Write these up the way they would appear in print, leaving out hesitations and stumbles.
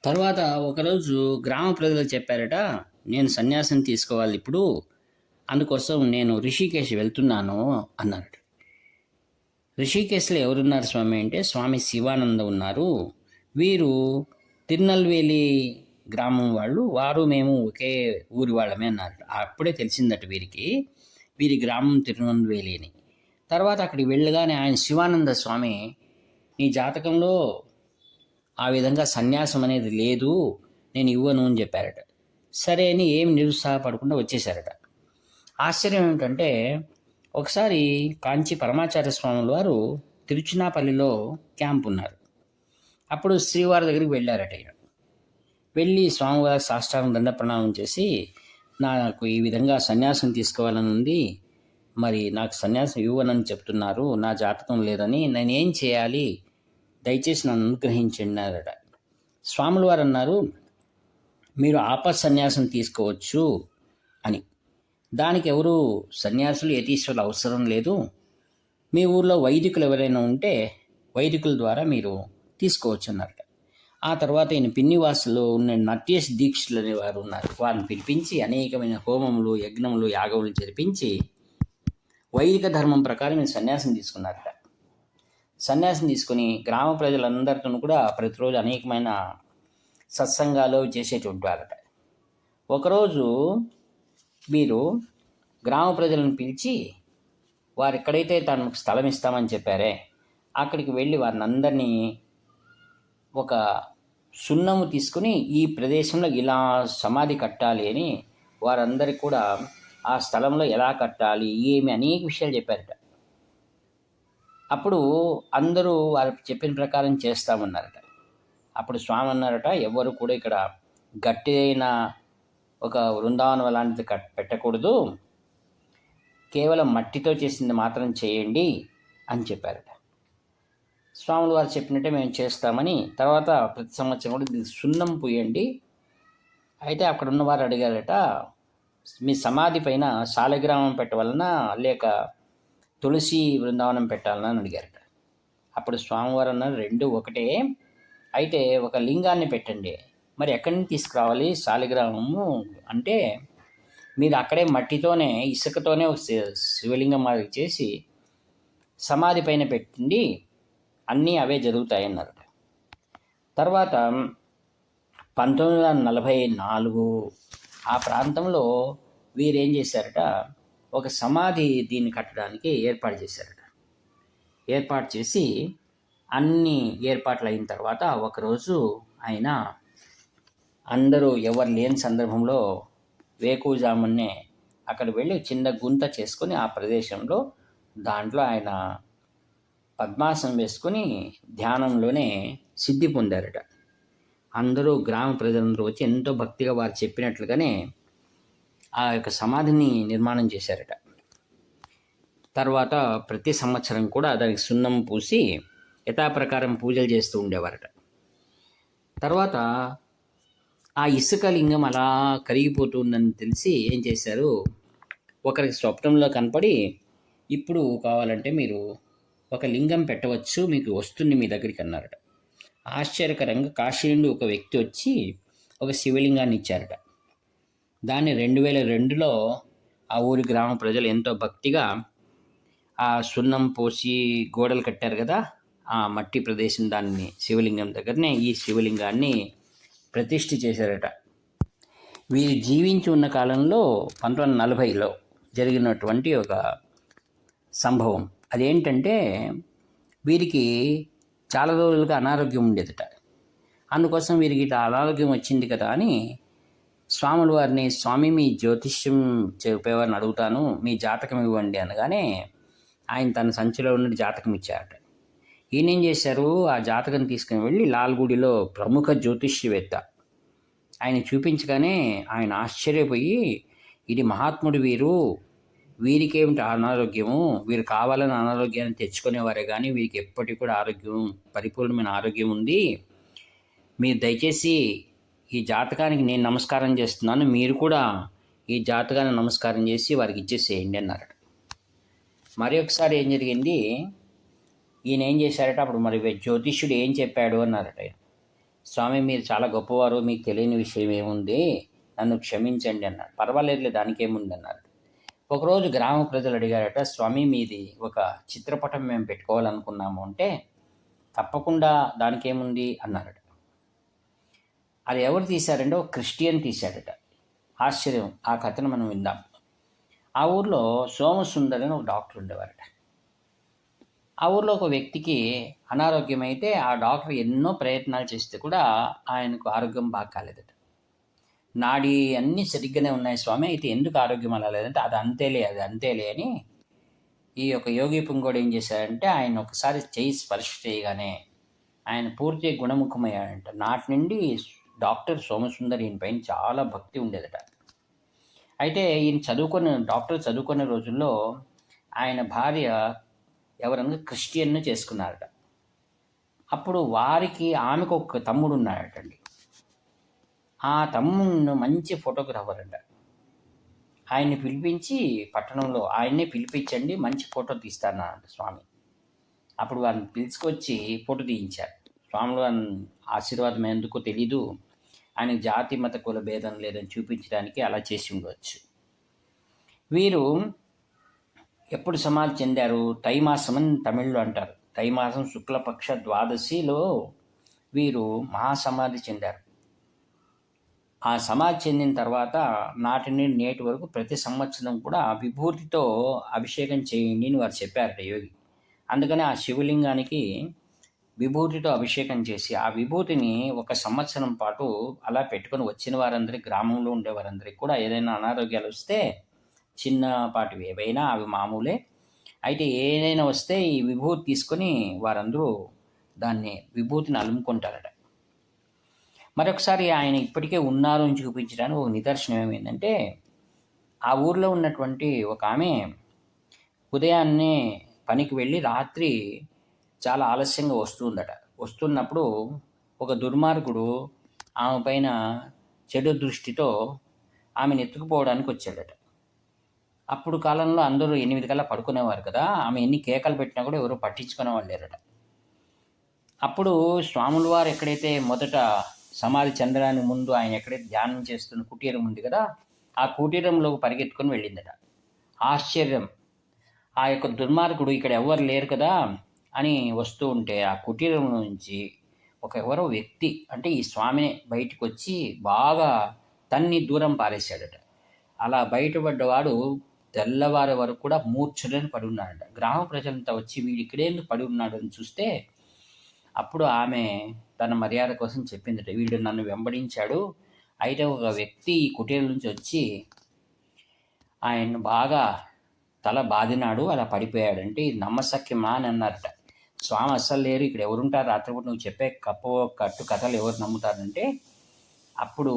తర్వాత ఒకరోజు గ్రామ ప్రజలు చెప్పారట, నేను సన్యాసం తీసుకోవాలి ఇప్పుడు, అందుకోసం నేను రిషికేశ్ వెళ్తున్నాను అన్నారట. రిషికేశ్లో ఎవరున్నారు స్వామి అంటే, స్వామి శివానంద ఉన్నారు. వీరు తిరునల్వేలి గ్రామం వాళ్ళు, వారు మేము ఒకే ఊరి వాళ్ళమే అన్నారట. అప్పుడే తెలిసిందట వీరి గ్రామం తిరునల్వేలి అని. తర్వాత అక్కడికి వెళ్ళగానే ఆయన శివానంద స్వామి, నీ జాతకంలో ఆ విధంగా సన్యాసం అనేది లేదు, నేను ఇవ్వను అని చెప్పారట. సరే అని ఏమి నిరుత్సాహపడకుండా వచ్చేసారట. ఆశ్చర్యం ఏమిటంటే, ఒకసారి కాంచి పరమాచార్య స్వాముల వారు తిరుచినాపల్లిలో క్యాంప్ ఉన్నారు. అప్పుడు శ్రీవారి దగ్గరికి వెళ్ళారట. వెళ్ళి స్వామివారి సాష్టాంగ దండ ప్రణామం చేసి, నాకు ఈ విధంగా సన్యాసం తీసుకోవాలని ఉంది, మరి నాకు సన్యాసం ఇవ్వనని చెప్తున్నారు, నా జాతకం లేదని, నేనేం చేయాలి, దయచేసి నన్ను అనుగ్రహించండి. స్వాముల వారు అన్నారు, మీరు ఆపత్ సన్యాసం తీసుకోవచ్చు అని. దానికి ఎవరు సన్యాసులు యతీశ్వరులు అవసరం లేదు, మీ ఊళ్ళో వైదికులు ఎవరైనా ఉంటే వైదికుల ద్వారా మీరు తీసుకోవచ్చు అన్నారట. ఆ తర్వాత ఈయన పిన్నివాసులో ఉన్న నట్యేష్ దీక్షలు అనేవారు ఉన్నారు. వారిని పిలిపించి అనేకమైన హోమములు, యజ్ఞములు, యాగములు జరిపించి వైదిక ధర్మం ప్రకారం ఈయన సన్యాసం తీసుకున్నారట. సన్యాసం తీసుకుని గ్రామ ప్రజలందరితో కూడా ప్రతిరోజు అనేకమైన సత్సంగాలు చేసేటువంటి వారట. ఒకరోజు వీరు గ్రామ ప్రజలను పిలిచి, వారు ఎక్కడైతే తనకు స్థలం ఇస్తామని చెప్పారే అక్కడికి వెళ్ళి వారిని అందరినీ ఒక సున్నము తీసుకుని ఈ ప్రదేశంలో ఇలా సమాధి కట్టాలి అని వారందరికీ కూడా ఆ స్థలంలో ఎలా కట్టాలి ఏమి అనేక విషయాలు చెప్పారట. అప్పుడు అందరూ వారు చెప్పిన ప్రకారం చేస్తామన్నారట. అప్పుడు స్వామి అన్నారట, ఎవరు కూడా ఇక్కడ గట్టి అయిన ఒక బృందావనం అలాంటిది పెట్టకూడదు, కేవలం మట్టితో చేసింది మాత్రం చేయండి అని చెప్పారట. స్వాములు వారు చెప్పినట్టే మేము చేస్తామని, తర్వాత ప్రతి సంవత్సరం కూడా దీనికి సున్నం పూయండి. అయితే అక్కడ ఉన్నవారు అడిగారట, మీ సమాధి పైన శాలిగ్రామం పెట్టవలన లేక తులసి బృందావనం పెట్టాలని అని అడిగారట. అప్పుడు స్వామివారు అన్నారు, రెండు ఒకటే, అయితే ఒక లింగాన్ని పెట్టండి. మరి ఎక్కడి నుంచి తీసుకురావాలి శాలిగ్రామము అంటే, మీరు అక్కడే మట్టితోనే ఇసుకతోనే ఒక శివలింగం మాదిరి చేసి సమాధి పైన పెట్టండి, అన్నీ అవే జరుగుతాయన్నారట. తర్వాత 1944 ఆ ప్రాంతంలో వీరేం చేశారట, ఒక సమాధి దీన్ని కట్టడానికి ఏర్పాటు చేశారట. ఏర్పాటు చేసి అన్ని ఏర్పాట్లు అయిన తర్వాత ఒకరోజు ఆయన అందరూ ఎవరు లేని సందర్భంలో వేకువజామునే అక్కడ వెళ్ళి చిన్న గుంత చేసుకొని ఆ ప్రదేశంలో దాంట్లో ఆయన పద్మాసనం వేసుకొని ధ్యానంలోనే సిద్ధి పొందారట. అందరూ గ్రామ ప్రజలందరూ వచ్చి ఎంతో భక్తిగా వారు చెప్పినట్లుగానే ఆ యొక్క సమాధిని నిర్మాణం చేశారట. తర్వాత ప్రతి సంవత్సరం కూడా దానికి సున్నం పూసి యథాప్రకారం పూజలు చేస్తూ ఉండేవారట. తర్వాత ఆ ఇసుక లింగం అలా కరిగిపోతుందని తెలిసి ఏం చేశారు, ఒకరికి స్వప్నంలో కనపడి, ఇప్పుడు కావాలంటే మీరు ఒక లింగం పెట్టవచ్చు, మీకు వస్తుంది మీ దగ్గరికి అన్నారట. ఆశ్చర్యకరంగా కాశీ నుండి ఒక వ్యక్తి వచ్చి ఒక శివలింగాన్ని ఇచ్చారట. దాన్ని 2002లో ఆ ఊరి గ్రామ ప్రజలు ఎంతో భక్తిగా ఆ సున్నం పోసి గోడలు కట్టారు కదా, ఆ మట్టి ప్రదేశం దాన్ని శివలింగం దగ్గరనే ఈ శివలింగాన్ని ప్రతిష్ఠ చేశారట. వీరు జీవించి ఉన్న కాలంలో 1940లో జరిగినటువంటి ఒక సంభవం. అదేంటంటే, వీరికి చాలా రోజులుగా అనారోగ్యం ఉండేదట. అందుకోసం వీరికి ఇట్లా అనారోగ్యం వచ్చింది కదా అని స్వాముల వారిని, స్వామి మీ జ్యోతిష్యం చెప్పేవారిని అడుగుతాను, మీ జాతకం ఇవ్వండి అనగానే ఆయన తన సంచిలో ఉన్న జాతకం ఇచ్చారట. ఈయన ఏం చేశారు, ఆ జాతకం తీసుకుని వెళ్ళి లాల్గుడిలో ప్రముఖ జ్యోతిష్యవేత్త ఆయన చూపించగానే ఆయన ఆశ్చర్యపోయి, ఇది మహాత్ముడు వీరికేమిటి అనారోగ్యము, వీరు కావాలని అనారోగ్యాన్ని తెచ్చుకునేవారే కానీ వీరికి ఎప్పటికీ కూడా పరిపూర్ణమైన ఆరోగ్యం ఉంది, మీరు దయచేసి ఈ జాతకానికి నేను నమస్కారం చేస్తున్నాను, మీరు కూడా ఈ జాతకాన్ని నమస్కారం చేసి వారికి ఇచ్చేసేయండి అన్నారట. మరి ఒకసారి ఏం జరిగింది, ఈయన ఏం చేశారట, అప్పుడు మరి జ్యోతిష్యుడు ఏం చెప్పాడు అన్నారట. స్వామి మీరు చాలా గొప్పవారు, మీకు తెలియని విషయం ఏముంది, నన్ను క్షమించండి అన్నాడు. పర్వాలేదులే దానికేముంది అన్నారు. ఒకరోజు గ్రామ ప్రజలు అడిగారట, స్వామి మీది ఒక చిత్రపటం మేము పెట్టుకోవాలనుకున్నాము అంటే, తప్పకుండా దానికేముంది అన్నారట. అది ఎవరు తీశారంటే ఒక క్రిస్టియన్ తీశాడట. ఆశ్చర్యం, ఆ కథను మనం విందాం. ఆ ఊర్లో సోమసుందర్ అని ఒక డాక్టర్ ఉండేవారట. ఆ ఊర్లో ఒక వ్యక్తికి అనారోగ్యమైతే ఆ డాక్టర్ ఎన్నో ప్రయత్నాలు చేస్తే కూడా ఆయనకు ఆరోగ్యం బాగా కాలేదట. నాడి అన్నీ సరిగ్గానే ఉన్నాయి స్వామి, అయితే ఎందుకు ఆరోగ్యం అలా లేదంటే అది అంతేలే అని ఈ యొక్క యోగి పుంగోడు ఏం చేశారంటే ఆయన ఒకసారి చేయి స్పర్శ చేయగానే ఆయన పూర్తి గుణముఖమయ్యాడంట. నాటి నుండి డాక్టర్ సోమసుందర్ ఈయన పైన చాలా భక్తి ఉండేదట. అయితే ఈయన డాక్టర్ చదువుకునే రోజుల్లో ఆయన భార్య ఎవరన్నా క్రిస్టియన్ను చేసుకున్నారట. అప్పుడు ఆమెకు ఒక తమ్ముడు ఉన్నాడటండి. ఆ తమ్ముడు మంచి ఫోటోగ్రాఫర్ అంట. ఆయన్ని పిలిపించి పట్టణంలో ఆయన్నే పిలిపించండి, మంచి ఫోటో తీస్తానంట స్వామి. అప్పుడు వారిని పిలుచుకొచ్చి ఫోటో తీయించారు. స్వాములు ఆశీర్వాదం ఎందుకో తెలీదు, ఆయనకు జాతి మత కుల భేదం లేదని చూపించడానికి అలా చేసి ఉండవచ్చు. వీరు ఎప్పుడు సమాధి చెందారు? తైమాసం అని తమిళ్లో అంటారు. తైమాసం శుక్లపక్ష ద్వాదశిలో వీరు మహాసమాధి చెందారు. ఆ సమాధి చెందిన తర్వాత నాటి నుండి నేటి వరకు ప్రతి సంవత్సరం కూడా విభూతితో అభిషేకం చేయండి అని వారు చెప్పారట యోగి. అందుకని ఆ శివలింగానికి విభూతితో అభిషేకం చేసి ఆ విభూతిని ఒక సంవత్సరం పాటు అలా పెట్టుకొని వచ్చిన వారందరికీ, గ్రామంలో ఉండే వారందరికీ కూడా ఏదైనా అనారోగ్యాలు వస్తే, చిన్నపాటివి ఏవైనా అవి మామూలే, అయితే ఏదైనా వస్తే ఈ విభూతి తీసుకొని వారందరూ దాన్ని విభూతిని అలుముకుంటారట. మరొకసారి ఆయన ఇప్పటికే ఉన్నారు అని చూపించడానికి ఒక నిదర్శనం ఏమైందంటే, ఆ ఊర్లో ఉన్నటువంటి ఒక ఆమె ఉదయాన్నే పనికి వెళ్ళి రాత్రి చాలా ఆలస్యంగా వస్తుందట. వస్తున్నప్పుడు ఒక దుర్మార్గుడు ఆమె పైన చెడు దృష్టితో ఆమెను ఎత్తుకుపోవడానికి వచ్చాడట. అప్పుడు కాలంలో అందరూ 8 కల్లా పడుకునేవారు కదా, ఆమె ఎన్ని కేకలు పెట్టినా కూడా ఎవరు పట్టించుకునేవాళ్ళు లేరట. అప్పుడు స్వాముల వారు ఎక్కడైతే మొదట సమాధి చెందడానికి ముందు ఆయన ఎక్కడైతే ధ్యానం చేస్తున్న కుటీరం ఉంది కదా, ఆ కుటీరంలోకి పరిగెత్తుకొని వెళ్ళిందట. ఆశ్చర్యం, ఆ యొక్క దుర్మార్గుడు ఇక్కడ ఎవరు లేరు కదా అని వస్తూ ఉంటే ఆ కుటీరం నుంచి ఎవరో వ్యక్తి, అంటే ఈ స్వామిని బయటకు వచ్చి బాగా తన్ని దూరం పారేశాడట. అలా బయటపడ్డవాడు తెల్లవారి వరకు కూడా మూర్ఛులని పడి ఉన్నాడట. గ్రామ ప్రజలంతా వచ్చి వీడు ఇక్కడేందుకు పడి ఉన్నాడు అని చూస్తే అప్పుడు ఆమె తన మర్యాద కోసం చెప్పిందట, వీడు నన్ను వెంబడించాడు, అయితే ఒక వ్యక్తి ఈ కుటీరం నుంచి వచ్చి ఆయన్ను బాగా తల బాదినాడు, అలా పడిపోయాడంటే ఇది నమ్మశక్యమా అని అన్నారట. స్వామి అస్సలు లేరు, ఇక్కడ ఎవరుంటారు, రాత్రిపూట నువ్వు చెప్పే కట్టు కథలు ఎవరు నమ్ముతారంటే, అప్పుడు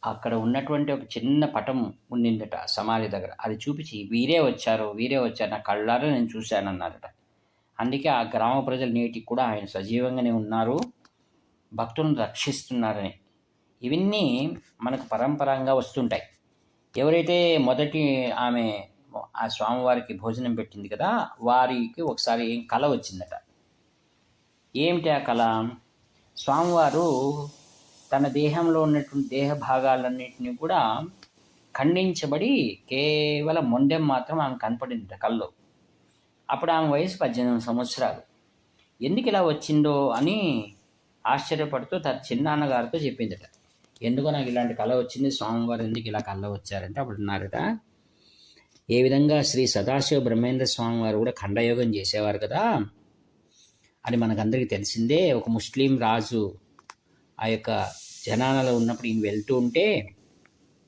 అక్కడ ఉన్నటువంటి ఒక చిన్న పటం ఉండిందట సమాధి దగ్గర, అది చూపించి వీరే వచ్చారు నా కళ్ళారా నేను చూశానన్నారట. అందుకే ఆ గ్రామ ప్రజలు నేటికి కూడా ఆయన సజీవంగానే ఉన్నారు, భక్తులను రక్షిస్తున్నారని. ఇవన్నీ మనకు పరంపరంగా వస్తుంటాయి. ఎవరైతే మొదటి ఆమె ఆ స్వామివారికి భోజనం పెట్టింది కదా, వారికి ఒకసారి కళ వచ్చిందట. ఏమిటి ఆ కళ? స్వామివారు తన దేహంలో ఉన్నటువంటి దేహ భాగాలన్నింటినీ కూడా ఖండించబడి కేవలం మొండెం మాత్రం ఆమె కనపడిందట కల్లో. అప్పుడు ఆమె వయసు 18 సంవత్సరాలు. ఎందుకు ఇలా వచ్చిందో అని ఆశ్చర్యపడుతూ తన చిన్నాన్నగారితో చెప్పిందట. ఎందుకో నాకు ఇలాంటి కళ వచ్చింది, స్వామివారు ఎందుకు ఇలా కళ వచ్చారంటే అప్పుడు అన్నారట, ఏ విధంగా శ్రీ సదాశివ బ్రహ్మేంద్ర స్వామి వారు కూడా ఖండయోగం చేసేవారు కదా అని మనకందరికీ తెలిసిందే. ఒక ముస్లిం రాజు ఆ యొక్క జనాలలో ఉన్నప్పుడు ఈయన వెళ్తూ ఉంటే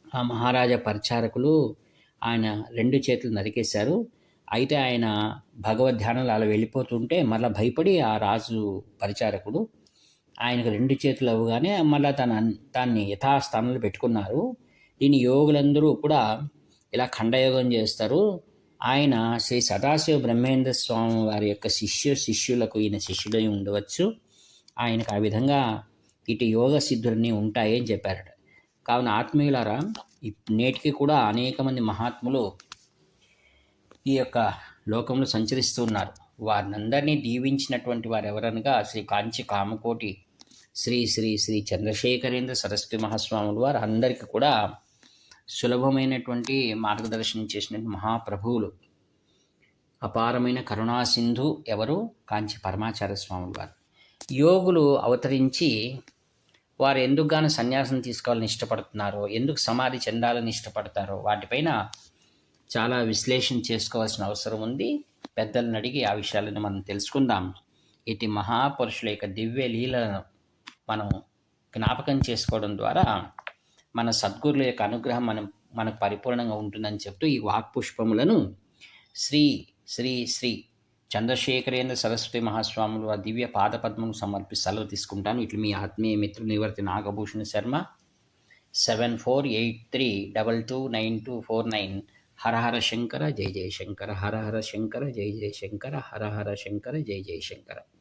ఆ మహారాజా పరిచారకులు ఆయన 2 చేతులు నరికేశారు. అయితే ఆయన భగవద్ధ్యానంలో అలా వెళ్ళిపోతుంటే మళ్ళీ భయపడి ఆ రాజు పరిచారకుడు ఆయనకు 2 చేతులు అవ్వగానే మళ్ళీ దాన్ని యథాస్థానంలో పెట్టుకున్నారు. దీని యోగులందరూ కూడా ఇలా ఖండయోగం చేస్తారు. ఆయన శ్రీ సదాశివ బ్రహ్మేంద్ర స్వామి వారి యొక్క శిష్యులకు ఈయన శిష్యుడై ఉండవచ్చు. ఆయనకు ఆ విధంగా ఇటు యోగ సిద్ధులన్నీ ఉంటాయి అని చెప్పారట. కావున ఆత్మీయులారా, నేటికి కూడా అనేక మంది మహాత్ములు ఈ యొక్క లోకంలో సంచరిస్తూ ఉన్నారు. వారినందరినీ దీవించినటువంటి వారు ఎవరనగా శ్రీ కాంచి కామకోటి శ్రీ శ్రీ శ్రీ చంద్రశేఖరేంద్ర సరస్వతి మహాస్వాములు వారు అందరికీ కూడా సులభమైనటువంటి మార్గదర్శనం చేసినటువంటి మహాప్రభువులు. అపారమైన కరుణాసింధు ఎవరు? కాంచి పరమాచార్య స్వాములు వారు. యోగులు అవతరించి వారు ఎందుకు గాను సన్యాసం తీసుకోవాలని ఇష్టపడుతున్నారో, ఎందుకు సమాధి చెందాలని ఇష్టపడతారో వాటిపైన చాలా విశ్లేషణ చేసుకోవాల్సిన అవసరం ఉంది. పెద్దలను అడిగి ఆ విషయాలను మనం తెలుసుకుందాం. ఇటు మహాపురుషుల యొక్క దివ్య లీలను మనం జ్ఞాపకం చేసుకోవడం ద్వారా మన సద్గురుల యొక్క అనుగ్రహం మనకు పరిపూర్ణంగా ఉంటుందని చెప్తూ ఈ వాక్పుష్పములను శ్రీ శ్రీ శ్రీ చంద్రశేఖరేంద్ర సరస్వతి మహాస్వాములు ఆ దివ్య పాదపద్మం సమర్పి సెలవు తీసుకుంటాను. ఇట్లు మీ ఆత్మీయ మిత్రులు నివర్తి నాగభూషణ శర్మ. 7483229249. హర హర శంకర జయ జయ శంకర, హర హర శంకర జయ జయ శంకర, హర హర శంకర జయ జయ శంకర.